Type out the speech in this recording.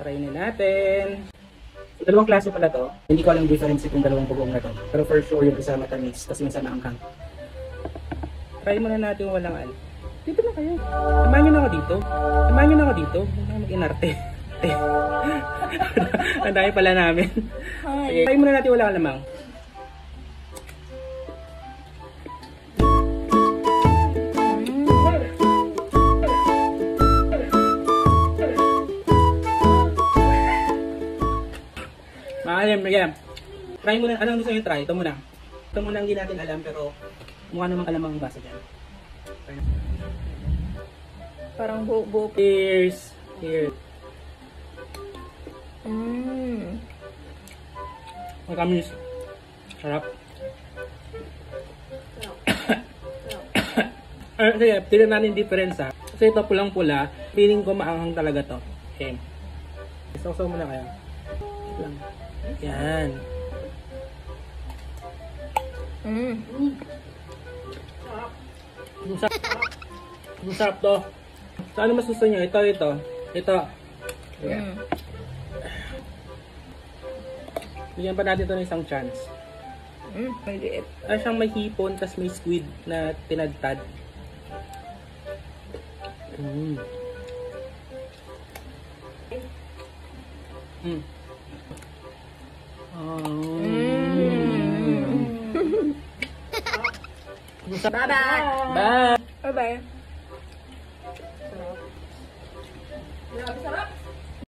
Try na natin. Dalawang klase pala to. Hindi ko alam difference itong dalawang bugong na to. Pero for sure yung isa matamis, tapos yung isa maanghang. Try muna natin yung walang al. Dito na kayo. Samahan nyo na ako dito. Samahan nyo na ako dito. Huwag na mag-inarte. Ang dami pala namin. Sige, try muna natin yung walang alamang. Maalim, yeah. Try mo na, anong gusto nyo try? Ito muna. Ito muna ang hindi natin alam pero mukha namang alamang basa dyan. Parang buo. Cheers! Cheers! Matamis. Sarap. Sige, tignan natin difference ha. Kasi ito pulang-pula, feeling ko maanghang talaga to. Okay. Sausaw muna kaya. Lang. Yan. Ang sarap to. So, ano mas gusto nyo? Ito. Yeah. Bigyan pa natin ito ng isang chance. Maliit. Ano siyang may hipon, tas may squid na tinagtad. Bye-bye! Bye! Bye-bye!